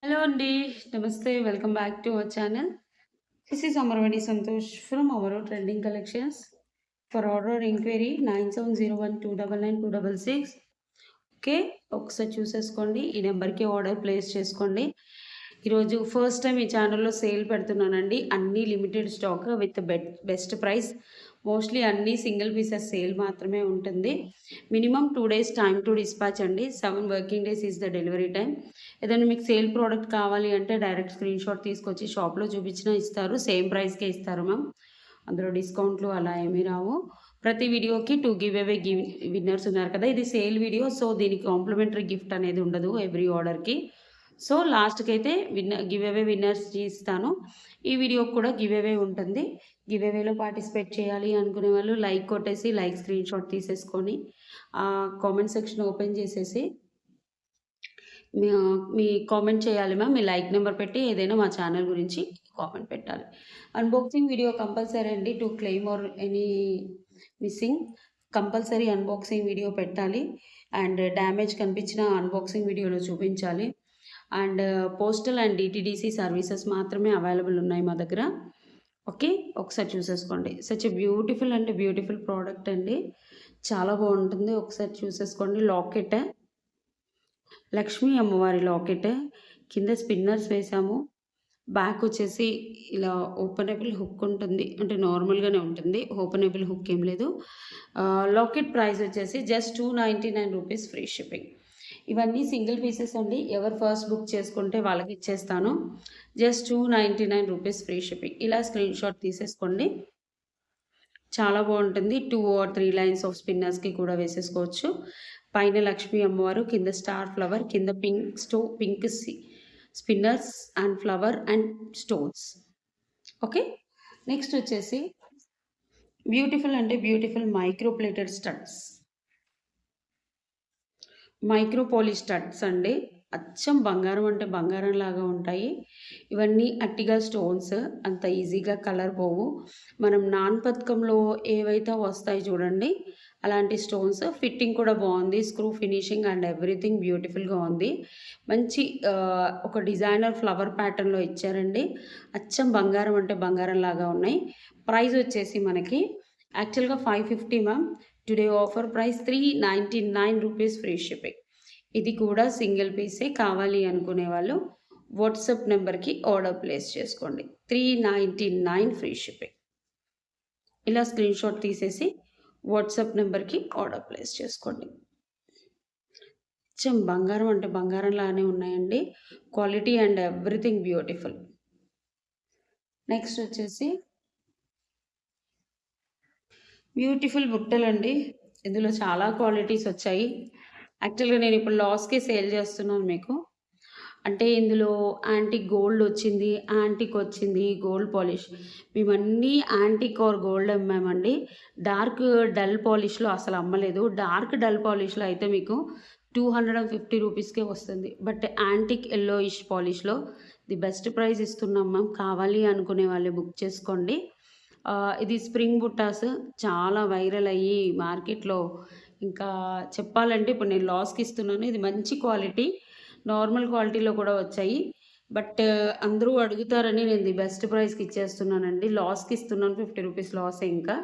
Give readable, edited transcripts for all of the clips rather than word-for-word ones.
Hello అండి. నమస్తే. Welcome back to our channel. This is Amaravani Santosh from our trending collections. For order enquiry 9701299266. Okay. ఒకసారి చూసేసుకోండి. ఈ నెంబర్‌కి order place చేసుకోండి. ఈరోజు ఫస్ట్ టైం ఈ ఛానల్‌లో సేల్ పెడుతున్నానండి. అన్నీ limited stock with best price. Mostly అన్నీ సింగిల్ పీసెస్ సేల్ మాత్రమే ఉంటుంది. Minimum 2 days time to dispatch అండి. 7 working days is the delivery time. ఏదైనా మీకు సేల్ ప్రోడక్ట్ కావాలి అంటే డైరెక్ట్ స్క్రీన్‌షాట్ తీసుకొచ్చి షాప్‌లో చూపించినా ఇస్తారు. సేమ్ ప్రైస్‌కే ఇస్తారు మ్యామ్. అందులో డిస్కౌంట్లు అలా ఏమీ రావు. ప్రతి వీడియోకి 2 గివ్ అవే విన్నర్స్ ఉన్నారు కదా! ఇది సేల్ వీడియో. సో, దీనికి కాంప్లిమెంటరీ గిఫ్ట్ అనేది ఉండదు ఎవ్రీ ఆర్డర్‌కి. సో, లాస్ట్‌కైతే గివ్ అవే విన్నర్స్‌కి ఇస్తాను. ఈ వీడియోకి కూడా గివ్ అవే ఉంటుంది. గివ్ అవేలో పార్టిసిపేట్ చేయాలి అనుకునే వాళ్ళు లైక్ కొట్టేసి లైక్ స్క్రీన్‌షాట్ తీసేసుకొని కామెంట్ సెక్షన్ ఓపెన్ చేసేసి మీ కామెంట్ చేయాలి మ్యామ్. మీ లైక్ నెంబర్ పెట్టి ఏదైనా మా ఛానల్ గురించి కామెంట్ పెట్టాలి. అన్బాక్సింగ్ వీడియో కంపల్సరీ అండి. To claim or any missing compulsory unboxing video పెట్టాలి. అండ్ డ్యామేజ్ కనిపించిన అన్బాక్సింగ్ వీడియోలో చూపించాలి. And postal and DTDC services మాత్రమే అవైలబుల్ ఉన్నాయి మా దగ్గర. ఓకే. ఒకసారి చూసేసుకోండి. సచ్ ఎ బ్యూటిఫుల్ అంటే బ్యూటిఫుల్ ప్రోడక్ట్ అండి. చాలా బాగుంటుంది. ఒకసారి చూసేసుకోండి. లాకెట్, లక్ష్మీ అమ్మవారి లాకెట్, కింద స్పిన్నర్స్ వేసాము. బ్యాక్ వచ్చేసి ఇలా ఓపెనబుల్ హుక్ ఉంటుంది. అంటే నార్మల్‌గానే ఉంటుంది. ఓపెనబుల్ హుక్ ఏం లేదు. లాకెట్ ప్రైస్ వచ్చేసి జస్ట్ రూ. 299 ఫ్రీ షిప్పింగ్. ఇవన్నీ సింగిల్ పీసెస్ అండి. ఎవరు ఫస్ట్ బుక్ చేసుకుంటే వాళ్ళకి ఇచ్చేస్తాను. జస్ట్ రూ. 299 ఫ్రీ షిప్పింగ్. ఇలా స్క్రీన్‌షాట్ తీసేసుకోండి. చాలా బాగుంటుంది. 2 ఆర్ 3 లైన్స్ ఆఫ్ స్పిన్నర్స్‌కి కూడా వేసేసుకోవచ్చు. పైన లక్ష్మీ అమ్మవారు, కింద స్టార్ ఫ్లవర్, కింద pink spinners and flower and stones. Okay. Next వచ్చేసి బ్యూటిఫుల్ అంటే beautiful micro plated studs. Micro polish studs అండి. అచ్చం బంగారం అంటే బంగారం లాగా ఉంటాయి. ఇవన్నీ అట్టిగా స్టోన్స్. అంత ఈజీగా కలర్ పోవు. మనం నాన్ పతకంలో ఏవైతే వస్తాయి చూడండి, అలాంటి స్టోన్స్. ఫిట్టింగ్ కూడా బాగుంది. స్క్రూ ఫినిషింగ్ అండ్ ఎవ్రీథింగ్ బ్యూటిఫుల్‌గా ఉంది. మంచి ఒక డిజైనర్ ఫ్లవర్ ప్యాటర్న్‌లో ఇచ్చారండి. అచ్చం బంగారం అంటే బంగారం లాగా ఉన్నాయి. ప్రైస్ వచ్చేసి మనకి యాక్చువల్‌గా 550 మ్యామ్. టుడే ఆఫర్ ప్రైస్ రూ. 399 ఫ్రీ షిప్పింగ్. ఇది కూడా సింగిల్ పీసే. కావాలి అనుకునే వాళ్ళు వాట్సాప్ నెంబర్‌కి ఆర్డర్ ప్లేస్ చేసుకోండి. 399 ఫ్రీ షిప్పింగ్. ఇలా స్క్రీన్‌షాట్ తీసేసి వాట్సాప్ నెంబర్‌కి ఆర్డర్ ప్లేస్ చేసుకోండి. అచ్చం బంగారం అంటే బంగారం లానే ఉన్నాయండి. Quality and everything beautiful. Next వచ్చేసి బ్యూటిఫుల్ బుట్టలండి. ఇందులో చాలా క్వాలిటీస్ వచ్చాయి. యాక్చువల్‌గా నేనిప్పుడు లాస్‌కే సేల్ చేస్తున్నాను మీకు. అంటే ఇందులో యాంటిక్ గోల్డ్ వచ్చింది, యాంటిక్ వచ్చింది, గోల్డ్ పాలిష్. మేమన్నీ యాంటిక్ ఆర్ గోల్డ్ అమ్మామండి. డార్క్ డల్ పాలిష్‌లో అసలు అమ్మలేదు. డార్క్ డల్ పాలిష్‌లో అయితే మీకు 250 రూపీస్‌కే వస్తుంది. బట్ యాంటిక్ యెల్లోయిష్ పాలిష్‌లో ది బెస్ట్ ప్రైస్ ఇస్తున్నాం మ్యామ్. కావాలి అనుకునే వాళ్ళే బుక్ చేసుకోండి. ఇది స్ప్రింగ్ బుట్టాస్ చాలా వైరల్ అయ్యి మార్కెట్‌లో ఇంకా చెప్పాలంటే ఇప్పుడు నేను లాస్‌కి ఇస్తున్నాను. ఇది మంచి క్వాలిటీ. నార్మల్ క్వాలిటీలో కూడా వచ్చాయి. బట్ అందరూ అడుగుతారని నేను ది బెస్ట్ ప్రైస్‌కి ఇచ్చేస్తున్నానండి. లాస్‌కి ఇస్తున్నాను. 50 రూపీస్ లాసే ఇంకా.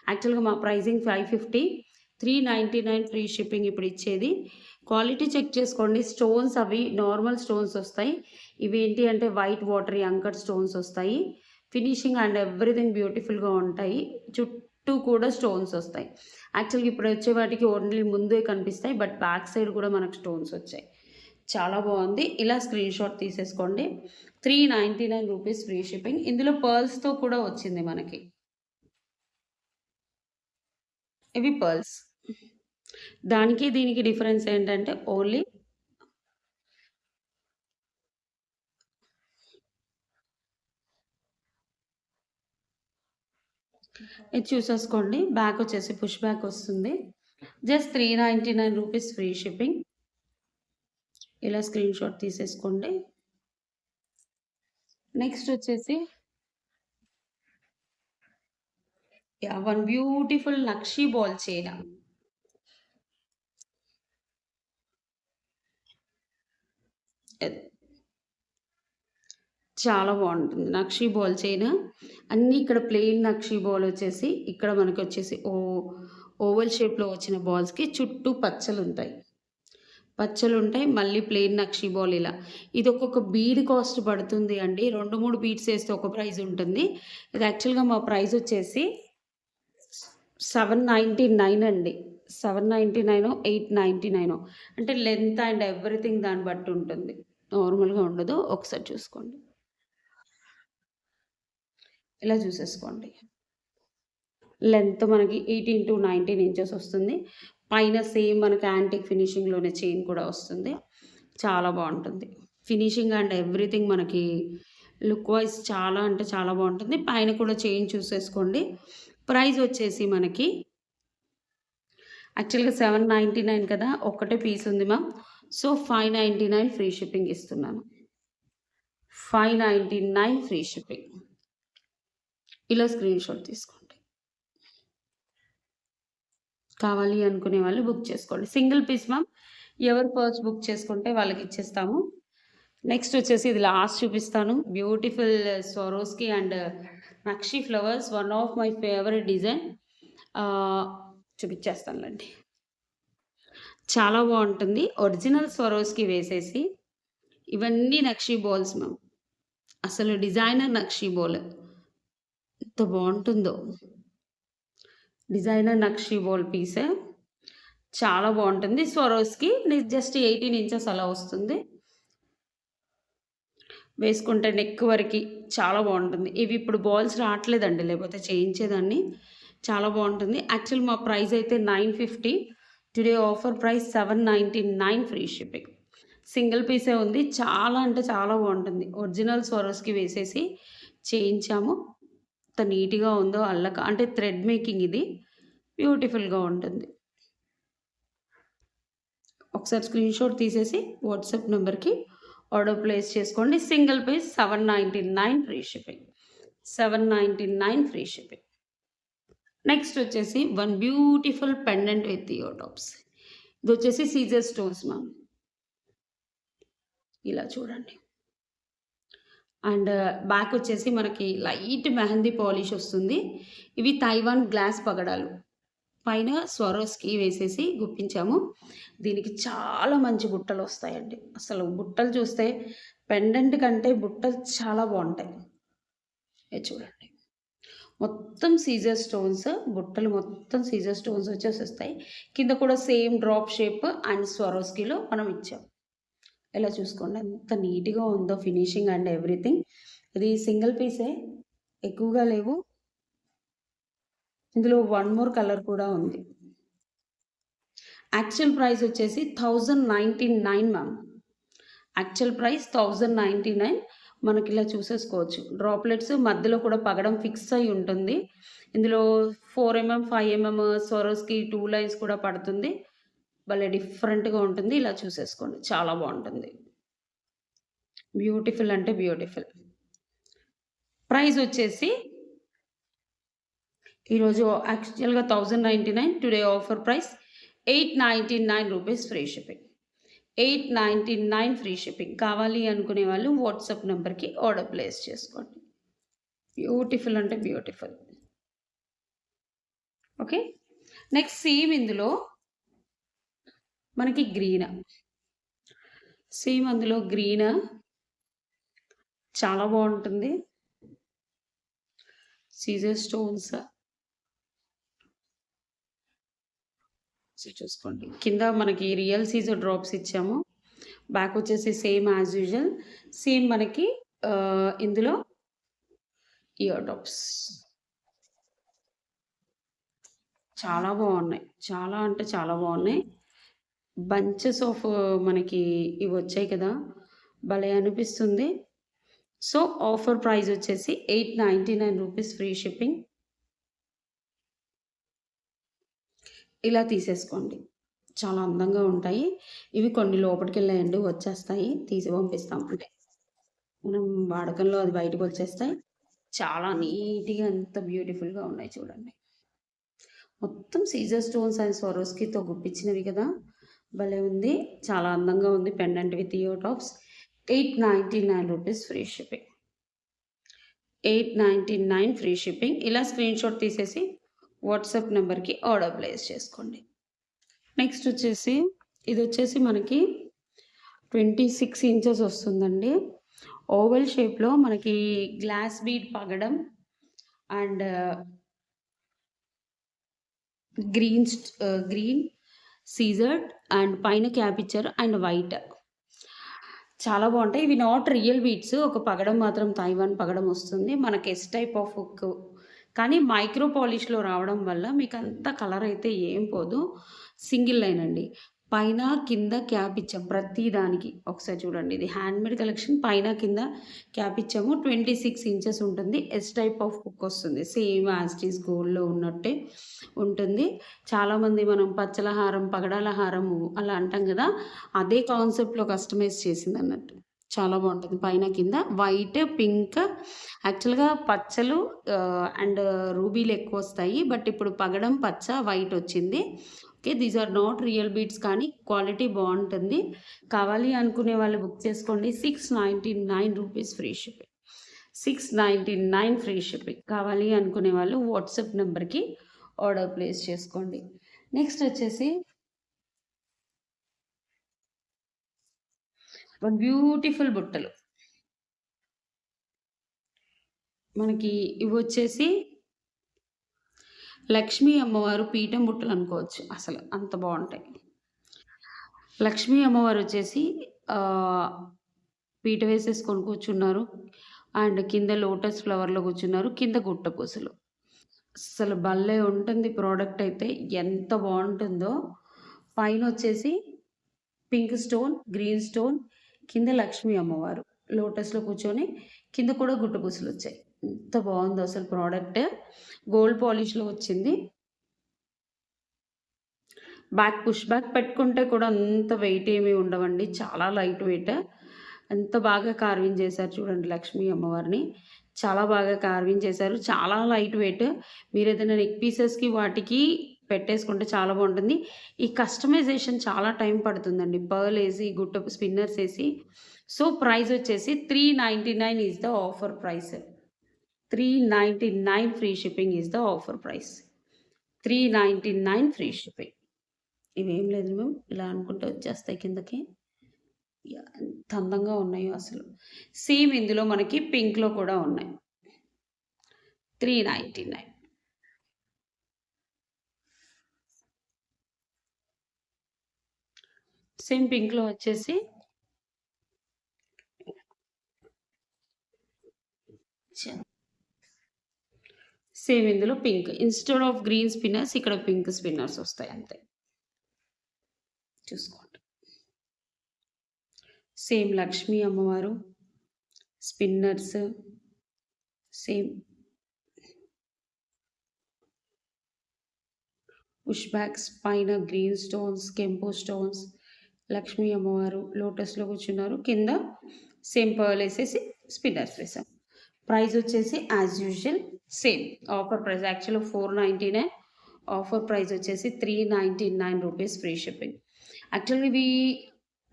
యాక్చువల్‌గా మా ప్రైజింగ్ 550, 399 ఫ్రీ షిప్పింగ్ ఇప్పుడు ఇచ్చేది. క్వాలిటీ చెక్ చేసుకోండి. స్టోన్స్ అవి నార్మల్ స్టోన్స్ వస్తాయి. ఇవేంటి అంటే వైట్ వాటరీ అంకర్ స్టోన్స్ వస్తాయి. ఫినిషింగ్ అండ్ ఎవ్రీథింగ్ బ్యూటిఫుల్‌గా ఉంటాయి. చుట్టూ కూడా స్టోన్స్ వస్తాయి. యాక్చువల్‌గా ఇప్పుడు వచ్చే వాటికి ఓన్లీ ముందే కనిపిస్తాయి. బట్ బ్యాక్ సైడ్ కూడా మనకు స్టోన్స్ వచ్చాయి. చాలా బాగుంది. ఇలా స్క్రీన్‌షాట్ తీసేసుకోండి. 399 రూపీస్ ఫ్రీ షిప్పింగ్. ఇందులో పర్ల్స్‌తో కూడా వచ్చింది మనకి. ఇవి పర్ల్స్. దానికి దీనికి డిఫరెన్స్ ఏంటంటే ఓన్లీ ఇది చూసేసుకోండి. బ్యాక్ వచ్చేసి పుష్ బ్యాక్ వస్తుంది. Just 399 rupees free shipping. ఇలా స్క్రీన్‌షాట్ తీసేసుకోండి. నెక్స్ట్ వచ్చేసి వన్ బ్యూటిఫుల్ నక్షి బాల్ చైన్. చాలా బావుంటుంది. నక్షి బాల్ చైన్ అన్నీ ఇక్కడ ప్లెయిన్ నక్షి బాల్ వచ్చేసి ఇక్కడ మనకొచ్చేసి ఓవల్ షేప్‌లో వచ్చిన బాల్స్‌కి చుట్టూ పచ్చలుంటాయి. పచ్చలుంటాయి. మళ్ళీ ప్లెయిన్ నక్షి బాల్ ఇలా. ఇది ఒక్కొక్క బీడ్ కాస్ట్ పడుతుంది అండి. 2, 3 బీడ్స్ ఏస్తే ఒక ప్రైజ్ ఉంటుంది. ఇది యాక్చువల్‌గా మా ప్రైజ్ వచ్చేసి 799 అండి. 799 899 అంటే లెంత్ అండ్ ఎవ్రీథింగ్ దాన్ని బట్టి ఉంటుంది. నార్మల్‌గా ఉండదు. ఒకసారి చూసుకోండి. ఇలా చూసేసుకోండి. లెంత్ మనకి 18-19 ఇంచెస్ వస్తుంది. పైన సేమ్ మనకి యాంటిక్ ఫినిషింగ్‌లోనే చైన్ కూడా వస్తుంది. చాలా బావుంటుంది. ఫినిషింగ్ అండ్ ఎవ్రీథింగ్ మనకి లుక్ వైస్ చాలా అంటే చాలా బావుంటుంది. పైన కూడా చైన్ చూసేసుకోండి. ప్రైస్ వచ్చేసి మనకి యాక్చువల్‌గా 799 కదా! ఒక్కటే పీస్ ఉంది మ్యామ్. సో, 599 ఫ్రీ షిప్పింగ్ ఇస్తున్నాను. 599 ఫ్రీ షిప్పింగ్. ఇలా స్క్రీన్‌షాట్ తీసుకోండి. కావాలి అనుకునే వాళ్ళు బుక్ చేసుకోండి. Single piece ma'am. ఎవరు ఫస్ట్ బుక్ చేసుకుంటే వాళ్ళకి ఇచ్చేస్తాము. నెక్స్ట్ వచ్చేసి ఇది లాస్ట్ చూపిస్తాను. Beautiful Swarovski and nakshi flowers one of my favourite design. చూపించేస్తానులెండి. చాలా బావుంటుంది. ఒరిజినల్ స్వరోస్కి వేసేసి ఇవన్నీ నక్షి బాల్స్ మ్యామ్. అసలు డిజైనర్ నక్షి బాల్. ఎంత బావుంటుందో. Designer nakshi ball piece. చాలా బావుంటుంది. స్వరోస్కి జస్ట్ 18 ఇంచెస్ అలా వస్తుంది. వేసుకుంటే నెక్ వరకి చాలా బావుంటుంది. ఇవి ఇప్పుడు బాల్స్ రావట్లేదండి. లేకపోతే చేయించేదాన్ని. చాలా బావుంటుంది. యాక్చువల్ మా ప్రైస్ అయితే 950. Today offer price 799 free shipping. Single పీసే ఉంది. చాలా అంటే చాలా బావుంటుంది. ఒరిజినల్ స్వరోస్కి వేసేసి చేయించాము. ఎంత నీట్‌గా ఉందో అల్లక అంటే థ్రెడ్ మేకింగ్ ఇది. బ్యూటిఫుల్‌గా ఉంటుంది. ఒకసారి స్క్రీన్‌షాట్ తీసేసి వాట్సాప్ నంబర్‌కి ఆర్డర్ ప్లేస్ చేసుకోండి. Single piece 799 free shipping. 799 free shipping. Next వచ్చేసి one beautiful pendant with ear tops. ఇది వచ్చేసి సీజర్ స్టోన్స్ మ్యామ్. ఇలా చూడండి. అండ్ బ్యాక్ వచ్చేసి మనకి లైట్ మెహందీ పాలిష్ వస్తుంది. ఇవి తైవాన్ గ్లాస్ పగడాలు. పైన స్వరోస్కి వేసేసి గుప్పించాము. దీనికి చాలా మంచి బుట్టలు వస్తాయండి. అసలు బుట్టలు చూస్తే పెండెంట్ కంటే బుట్టలు చాలా బావుంటాయి. ఇది చూడండి. మొత్తం సీజర్ స్టోన్స్ బుట్టలు మొత్తం సీజర్ స్టోన్స్ వచ్చేసొస్తాయి. కింద కూడా సేమ్ డ్రాప్ షేప్ అండ్ స్వరోస్కిలో మనం ఇచ్చాం. ఇలా చూసుకోండి ఎంత నీట్‌గా ఉందో ఫినిషింగ్ అండ్ ఎవ్రీథింగ్. ఇది సింగిల్ పీసే. ఎక్కువగా లేవు. ఇందులో వన్ మోర్ కలర్ కూడా ఉంది. యాక్చువల్ ప్రైస్ వచ్చేసి 1099 మ్యామ్. Actual price 1099. మనకిలా చూసేసుకోవచ్చు. డ్రాప్లెట్స్ మధ్యలో కూడా పగడం ఫిక్స్ అయ్యి ఉంటుంది. ఇందులో 4 mm, 5 mm స్వరోస్కి 2 లైన్స్ కూడా పడుతుంది. భలే డిఫరెంట్‌గా ఉంటుంది. ఇలా చూసేసుకోండి. చాలా బావుంటుంది. బ్యూటిఫుల్ అంటే బ్యూటిఫుల్. ప్రైస్ వచ్చేసి ఈరోజు యాక్చువల్‌గా 1099. Today offer price 899 rupees free shipping. 899 free shipping. కావాలి అనుకునే వాళ్ళు వాట్సాప్ నంబర్‌కి ఆర్డర్ ప్లేస్ చేసుకోండి. బ్యూటిఫుల్ అంటే బ్యూటిఫుల్. ఓకే. నెక్స్ట్ సేమ్ ఇందులో మనకి గ్రీన్. సేమ్ అందులో గ్రీన్ చాలా బావుంటుంది. సీజర్ స్టోన్స్. చూసుకోండి. కింద మనకి రియల్ సీజర్ డ్రాప్స్ ఇచ్చాము. బ్యాక్ వచ్చేసి సేమ్ యాజ్ యూజువల్. సేమ్ మనకి ఇందులో ఇయర్ టాప్స్. చాలా బావున్నాయి. చాలా అంటే చాలా బావున్నాయి. బంచెస్ ఆఫ్ మనకి ఇవి వచ్చాయి కదా! భలే అనిపిస్తుంది. సో, ఆఫర్ ప్రైస్ వచ్చేసి 899 రూపీస్ ఫ్రీ షిప్పింగ్. ఇలా తీసేసుకోండి. చాలా అందంగా ఉంటాయి. ఇవి కొన్ని లోపటికెళ్ళాయండి వచ్చేస్తాయి. తీసి పంపిస్తాం. అంటే మనం వాడకంలో అది బయటకొచ్చేస్తాయి. చాలా నీట్‌గా ఎంత బ్యూటిఫుల్‌గా ఉన్నాయి చూడండి. మొత్తం సీజర్ స్టోన్స్ అండ్ స్వరోస్కితో గుప్పించినవి కదా! భలే ఉంది. చాలా అందంగా ఉంది. Pendant with ear tops. 899 rupees free shipping. 899 free shipping. ఇలా స్క్రీన్‌షాట్ తీసేసి వాట్సాప్ నెంబర్‌కి ఆర్డర్ ప్లేస్ చేసుకోండి. నెక్స్ట్ వచ్చేసి ఇదొచ్చేసి మనకి 26 ఇంచెస్ వస్తుందండి. ఓవెల్ షేప్‌లో మనకి గ్లాస్ బీడ్ పగడం అండ్ గ్రీన్ సీజర్డ్ అండ్ పైన క్యాప్ ఇచ్చారు అండ్ వైట్. చాలా బాగుంటాయి. ఇవి నాట్ రియల్ బీడ్స్. ఒక పగడం మాత్రం తైవాన్ పగడం వస్తుంది. మనకి ఎస్ టైప్ ఆఫ్ హుక్. కానీ మైక్రో పాలిష్‌లో రావడం వల్ల మీకు అంత కలర్ అయితే ఏం పోదు. సింగిల్ లైన్ అండి. పైన కింద క్యాప్ ఇచ్చాం ప్రతి దానికి. ఒకసారి చూడండి, ఇది హ్యాండ్‌మేడ్ కలెక్షన్. పైన కింద క్యాప్ ఇచ్చాము. 26 ఇంచెస్ ఉంటుంది. ఎస్ టైప్ ఆఫ్ హుక్ వస్తుంది. సేమ్ యాజ్ ఇట్ ఈస్ గోల్డ్‌లో ఉన్నట్టే ఉంటుంది. చాలామంది మనం పచ్చల హారం, పగడాల హారము అలా అంటాం కదా! అదే కాన్సెప్ట్‌లో కస్టమైజ్ చేసిందన్నట్టు. చాలా బాగుంటుంది. పైన కింద వైట్, పింక్. యాక్చువల్‌గా పచ్చలు అండ్ రూబీలు ఎక్కువొస్తాయి. బట్ ఇప్పుడు పగడం పచ్చ, వైట్ వచ్చింది. Okay. These are not real beads కానీ క్వాలిటీ బాగుంటుంది. కావాలి అనుకునే వాళ్ళు బుక్ చేసుకోండి. 699 rupees free shipping. 699 free shipping. కావాలి అనుకునే వాళ్ళు వాట్సాప్ నెంబర్‌కి ఆర్డర్ ప్లేస్ చేసుకోండి. నెక్స్ట్ వచ్చేసి బ్యూటిఫుల్ బుట్టలు. మనకి ఇవి వచ్చేసి లక్ష్మీ అమ్మవారు పీఠం బుట్టలు అనుకోవచ్చు. అసలు అంత బాగుంటాయి. లక్ష్మీ అమ్మవారు వచ్చేసి పీట వేసేసుకొని కూర్చున్నారు అండ్ కింద లోటస్ ఫ్లవర్లో కూర్చున్నారు. కింద గుట్ట పూసలు. అసలు భలే ఉంటుంది ప్రోడక్ట్ అయితే. ఎంత బాగుంటుందో. పైన వచ్చేసి పింక్ స్టోన్, గ్రీన్ స్టోన్, కింద లక్ష్మీ అమ్మవారు లోటస్లో కూర్చొని, కింద కూడా గుట్ట పూసలు వచ్చాయి. ఎంత బాగుందో అసలు ప్రోడక్ట్. గోల్డ్ పాలిష్లో వచ్చింది. బ్యాక్ పుష్ బ్యాక్ పెట్టుకుంటే కూడా అంత వెయిట్ ఏమీ ఉండవండి. చాలా లైట్ వెయిట్. ఎంత బాగా కార్వింగ్ చేశారు చూడండి లక్ష్మీ అమ్మవారిని. చాలా బాగా కార్వింగ్ చేశారు. చాలా లైట్ వెయిట్. మీరు ఏదైనా నెక్ పీసెస్కి వాటికి పెట్టేసుకుంటే చాలా బాగుంటుంది. ఈ కస్టమైజేషన్ చాలా టైం పడుతుందండి. పర్ల్ వేసి గుట్ట స్పిన్నర్స్ వేసి. సో ప్రైస్ వచ్చేసి 399 is the offer price. 399 free shipping is the offer price. 399 free shipping. ఇవేం లేదు మేము ఇలా అనుకుంటే వచ్చేస్తాయి కిందకి. ఎంత అందంగా ఉన్నాయో అసలు. సేమ్ ఇందులో మనకి పింక్లో కూడా ఉన్నాయి. 399. సేమ్ పింక్లో వచ్చేసి సేమ్ ఇందులో pink. Instead of green spinners ఇక్కడ పింక్ స్పిన్నర్స్ వస్తాయి అంతే. చూసుకోండి. సేమ్ లక్ష్మీ అమ్మవారు స్పిన్నర్స్. Same push backs. పైన గ్రీన్ స్టోన్స్, కెంపు స్టోన్స్. లక్ష్మీ అమ్మవారు లోటస్లో కూర్చున్నారు. కింద సేమ్ పర్ల్ వేసేసి స్పిన్నర్స్ వేసాం. ప్రైస్ వచ్చేసి as usual same offer price. యాక్చువల్గా 499. ఆఫర్ ప్రైస్ వచ్చేసి 399 రూపీస్ ఫ్రీ షిప్పింగ్. యాక్చువల్గా ఇవి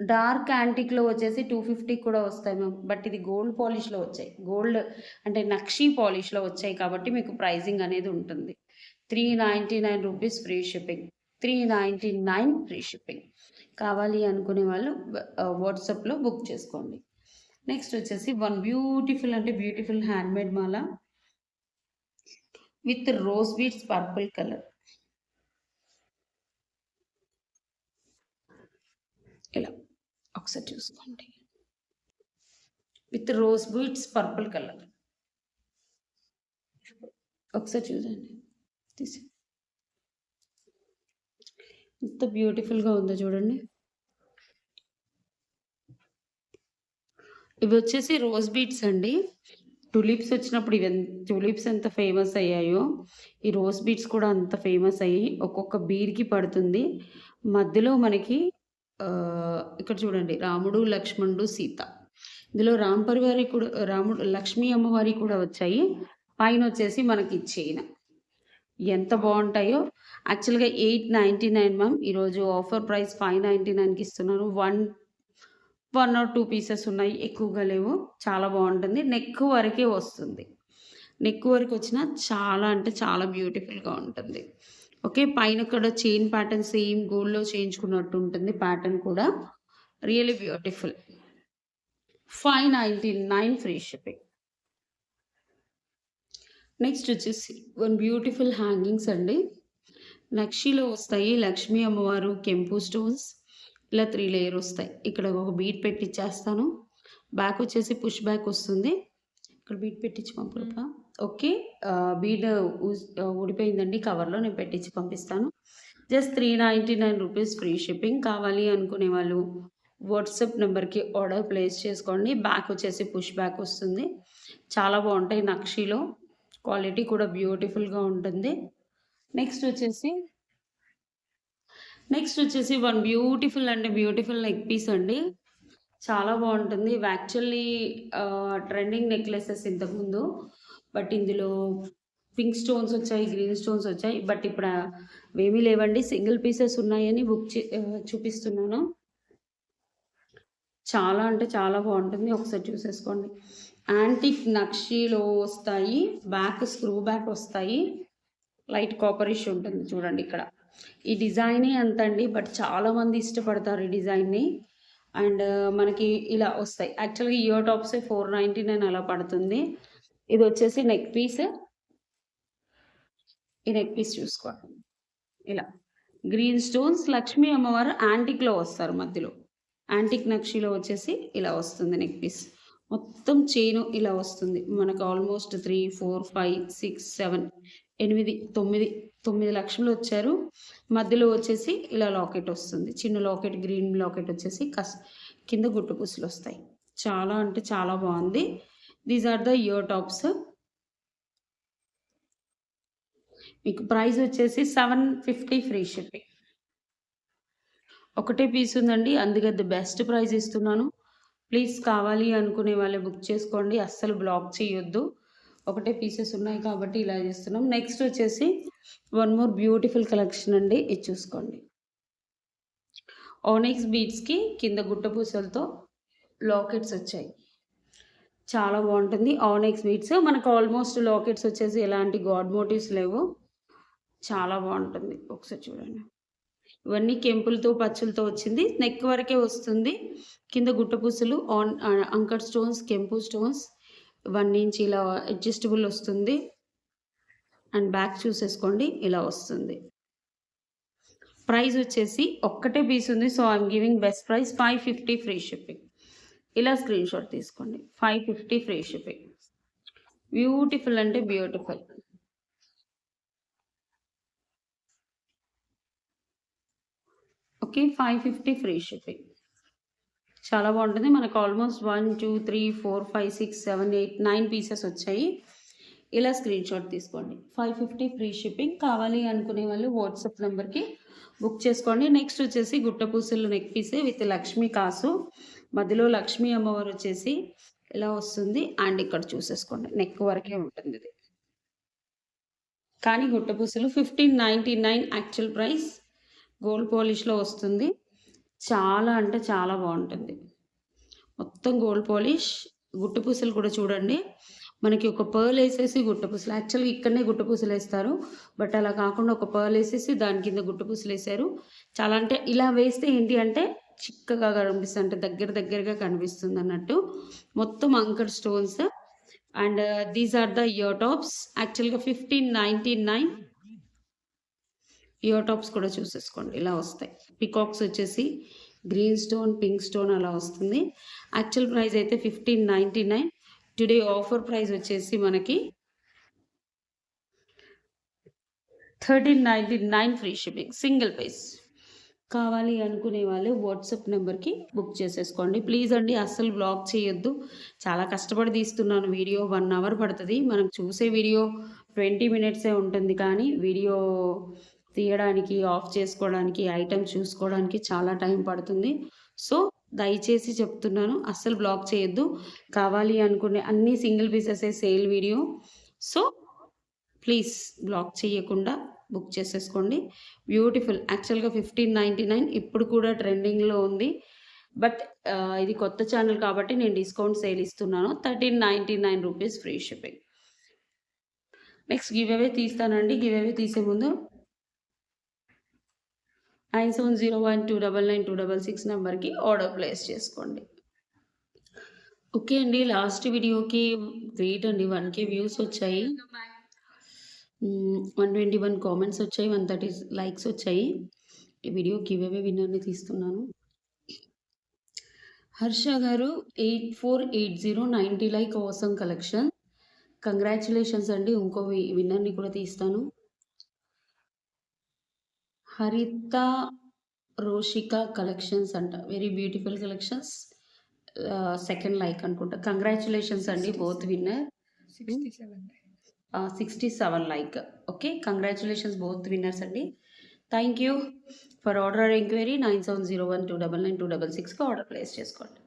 డార్క్ యాంటిక్లో వచ్చేసి 250 కూడా వస్తాయి మ్యామ్. బట్ ఇది గోల్డ్ పాలిష్లో వచ్చాయి. గోల్డ్ అంటే నక్షీ పాలిష్లో వచ్చాయి కాబట్టి మీకు ప్రైజింగ్ అనేది ఉంటుంది. 399 rupees free shipping. 399 free shipping. కావాలి అనుకునే వాళ్ళు వాట్సాప్లో బుక్ చేసుకోండి. నెక్స్ట్ వచ్చేసి వన్ బ్యూటిఫుల్ అంటే beautiful handmade Mala with rose beads purple colour. ఇలా ఒకసారి చూసుకోండి. With rose beads purple colour. ఒకసారి చూడండి. తీసి ఎంత బ్యూటిఫుల్గా ఉందో చూడండి. ఇవి వచ్చేసి రోజ్ బీడ్స్ అండి. టులిప్స్ వచ్చినప్పుడు టులిప్స్ ఎంత ఫేమస్ అయ్యాయో ఈ రోజ్ బీడ్స్ కూడా అంత ఫేమస్ అయ్యి ఒక్కొక్క బీడ్కి పడుతుంది. మధ్యలో మనకి ఇక్కడ చూడండి రాముడు, లక్ష్మణుడు, సీత. ఇందులో రామ్ పరివారి కూడా, రాముడు లక్ష్మీ అమ్మవారి కూడా వచ్చాయి. పైన వచ్చేసి మనకి చైన్. ఎంత బాగుంటాయో. యాక్చువల్గా 899 మ్యామ్. ఈరోజు ఆఫర్ ప్రైస్ 599కి ఇస్తున్నారు. 1 or 2 పీసెస్ ఉన్నాయి, ఎక్కువగా లేవు. చాలా బాగుంటుంది. నెక్ వరకే వస్తుంది. నెక్ వరకు వచ్చిన చాలా అంటే చాలా బ్యూటిఫుల్‌గా ఉంటుంది. ఓకే. పైన కూడా చైన్ ప్యాటర్న్ సేమ్ గోల్డ్‌లో చేయించుకున్నట్టు ఉంటుంది ప్యాటర్న్ కూడా. Really beautiful. 599 free shipping. Next వచ్చేసి వన్ బ్యూటిఫుల్ హ్యాంగింగ్స్ అండి. నక్షిలో వస్తాయి. లక్ష్మీ అమ్మవారు, కెంపు స్టోన్స్ ఇలా 3 లేయర్ వస్తాయి. ఇక్కడ ఒక బీడ్ పెట్టిచ్చేస్తాను. బ్యాక్ వచ్చేసి పుష్ బ్యాక్ వస్తుంది. ఇక్కడ బీడ్ పెట్టించి పంపుతా. ఓకే. బీడ్ ఊడిపోయిందండి కవర్‌లో. నేను పెట్టించి పంపిస్తాను. Just 399 rupees free shipping. కావాలి అనుకునే వాళ్ళు వాట్సాప్ నెంబర్‌కి ఆర్డర్ ప్లేస్ చేసుకోండి. బ్యాక్ వచ్చేసి పుష్ బ్యాక్ వస్తుంది. చాలా బాగుంటాయి నక్షిలో. క్వాలిటీ కూడా బ్యూటిఫుల్‌గా ఉంటుంది. నెక్స్ట్ వచ్చేసి వన్ బ్యూటిఫుల్ అంటే బ్యూటిఫుల్ నెక్ పీస్ అండి. చాలా బాగుంటుంది. ఇవి యాక్చువల్లీ ట్రెండింగ్ నెక్లెసెస్ ఇంతకుముందు. బట్ ఇందులో పింక్ స్టోన్స్ వచ్చాయి, గ్రీన్ స్టోన్స్ వచ్చాయి. బట్ ఇప్పుడు అవేమీ లేవండి. సింగిల్ పీసెస్ ఉన్నాయని చూపిస్తున్నాను. చాలా అంటే చాలా బాగుంటుంది. ఒకసారి చూసేసుకోండి. యాంటిక్ నక్షీలో వస్తాయి. బ్యాక్ స్క్రూ బ్యాక్ వస్తాయి. లైట్ కాపరిష్ ఉంటుంది చూడండి ఇక్కడ. ఈ డిజైనే అంతండి. బట్ చాలామంది ఇష్టపడతారు ఈ డిజైన్ని. అండ్ మనకి ఇలా వస్తాయి. యాక్చువల్‌గా ఇయర్ టాప్సే 499 అలా పడుతుంది. ఇది వచ్చేసి నెక్ పీస్. ఈ నెక్ పీస్ చూసుకోండి. ఇలా గ్రీన్ స్టోన్స్ లక్ష్మీ అమ్మవారు యాంటిక్‌లో వస్తారు మధ్యలో. యాంటిక్ నక్షిలో వచ్చేసి ఇలా వస్తుంది నెక్ పీస్. మొత్తం చైను ఇలా వస్తుంది. మనకు ఆల్మోస్ట్ 3, 4, 5, 6, 7, 8, 9 లక్షలు వచ్చారు. మధ్యలో వచ్చేసి ఇలా లాకెట్ వస్తుంది. చిన్న లాకెట్, గ్రీన్ లాకెట్ వచ్చేసి కింద గుట్టు పూసలు వస్తాయి. చాలా అంటే చాలా బాగుంది. These are the ear tops. మీకు ప్రైస్ వచ్చేసి 750 ఫ్రీ షిప్పింగ్. ఒకటే పీస్ ఉందండి. అందుకే ది బెస్ట్ ప్రైస్ ఇస్తున్నాను. ప్లీజ్ కావాలి అనుకునే వాళ్ళే బుక్ చేసుకోండి. అస్సలు బ్లాక్ చేయొద్దు. ఒకటే పీసెస్ ఉన్నాయి కాబట్టి ఇలా చేస్తున్నాం. నెక్స్ట్ వచ్చేసి వన్ మోర్ బ్యూటిఫుల్ కలెక్షన్ అండి. ఇది చూసుకోండి. ఓనిక్స్ బీడ్స్‌కి కింద గుట్ట పూసలతో లాకెట్స్ వచ్చాయి. చాలా బాగుంటుంది. ఓనిక్స్ బీడ్స్ మనకు ఆల్మోస్ట్ లాకెట్స్ వచ్చేసి ఎలాంటి గాడ్ మోటివ్స్ లేవు. చాలా బాగుంటుంది. ఒకసారి చూడండి. ఇవన్నీ కెంపులతో పచ్చులతో వచ్చింది. నెక్ వరకే వస్తుంది. కింద గుట్ట పూసలు అంకర్ స్టోన్స్, కెంపు స్టోన్స్ 1 ఇంచ్ ఇలా అడ్జస్టబుల్ వస్తుంది. అండ్ బ్యాక్ చూసేసుకోండి ఇలా వస్తుంది. ప్రైస్ వచ్చేసి ఒక్కటే పీస్ ఉంది. So I'm giving best price 550 free shipping. ఇలా స్క్రీన్ షాట్ తీసుకోండి. 550 ఫ్రీ షిప్పింగ్. బ్యూటిఫుల్ అంటే బ్యూటిఫుల్. ఓకే. 550 free shipping. చాలా బాగుంటుంది. మనకు ఆల్మోస్ట్ 1, 2, 3, 4, 5, 6, 7, 8, 9 పీసెస్ వచ్చాయి. ఇలా స్క్రీన్ షాట్ తీసుకోండి. 550 ఫ్రీ షిప్పింగ్. కావాలి అనుకునే వాళ్ళు వాట్సాప్ నెంబర్‌కి బుక్ చేసుకోండి. నెక్స్ట్ వచ్చేసి గుట్ట పూసలు నెక్ పీసే విత్ లక్ష్మీ కాసు. మధ్యలో లక్ష్మీ అమ్మవారు వచ్చేసి ఇలా వస్తుంది. అండ్ ఇక్కడ చూసేసుకోండి నెక్ వరకే ఉంటుంది ఇది. కానీ గుట్ట పూసలు 1599 యాక్చువల్ ప్రైస్. గోల్డ్ పాలిష్‌లో వస్తుంది. చాలా అంటే చాలా బాగుంటుంది. మొత్తం గోల్డ్ పాలిష్. గుట్ట పూసలు కూడా చూడండి. మనకి ఒక పర్ల్ వేసేసి గుట్ట పూసలు. యాక్చువల్‌గా ఇక్కడనే గుట్ట పూసలు వేస్తారు. బట్ అలా కాకుండా ఒక పర్ల్ వేసేసి దాని కింద గుట్ట పూసలు వేశారు. చాలా అంటే ఇలా వేస్తే ఏంటి అంటే చిక్కగా కనిపిస్తుంది. అంటే దగ్గరగా కనిపిస్తుంది అన్నట్టు. మొత్తం uncut stones. And these are the ear tops. యాక్చువల్‌గా 1599. ఇయర్ టాప్స్ కూడా చూసేసుకోండి ఇలా వస్తాయి. పికాక్స్ వచ్చేసి గ్రీన్ స్టోన్, పింక్ స్టోన్ అలా వస్తుంది. యాక్చువల్ ప్రైస్ అయితే 1599. టుడే ఆఫర్ ప్రైస్ వచ్చేసి మనకి 1399 ఫ్రీ షిప్పింగ్. Single piece. కావాలి అనుకునే వాళ్ళు వాట్సాప్ నెంబర్‌కి బుక్ చేసేసుకోండి. ప్లీజ్ అండి అస్సలు బ్లాక్ చేయొద్దు. చాలా కష్టపడి తీస్తున్నాను వీడియో. 1 అవర్ పడుతుంది. మనం చూసే వీడియో 20 మినిట్సే ఉంటుంది. కానీ వీడియో తీయడానికి, ఆఫ్ చేసుకోవడానికి, ఐటెమ్స్ చూసుకోవడానికి చాలా టైం పడుతుంది. సో దయచేసి చెప్తున్నాను అస్సలు బ్లాక్ చేయొద్దు. కావాలి అనుకునే అన్ని సింగిల్ పీసెసే sale video. So please block చేయకుండా బుక్ చేసేసుకోండి. బ్యూటిఫుల్. యాక్చువల్‌గా 1599 ఇప్పుడు కూడా ట్రెండింగ్‌లో ఉంది. బట్ ఇది కొత్త ఛానల్ కాబట్టి నేను డిస్కౌంట్ సేల్ ఇస్తున్నాను. 1399 rupees free shipping. Next giveaway తీస్తానండి. గివ్ అవే తీసే ముందు 9701299266 నెంబర్‌కి ఆర్డర్ ప్లేస్ చేసుకోండి. ఓకే అండి. లాస్ట్ వీడియోకి వెయిట్ అండి 1K వ్యూస్ వచ్చాయి. 121 కామెంట్స్ వచ్చాయి. 130 లైక్స్ వచ్చాయి. ఈ వీడియో గివ్ అవే విన్నర్‌ని తీస్తున్నాను. హర్ష గారు 8480 90 లైక్ ఆసమ్ కలెక్షన్. కంగ్రాచ్యులేషన్స్ అండి. ఇంకో విన్నర్‌ని కూడా తీస్తాను. హరిత రోషిక కలెక్షన్స్ అంట. Very beautiful collections. Second like అనుకుంటా. కంగ్రాచ్యులేషన్స్ అండి both winner. 67 like. Okay. Congratulations both winners అండి. Thank you. For order enquiry 9701299266కి ఆర్డర్ ప్లేస్ చేసుకోండి.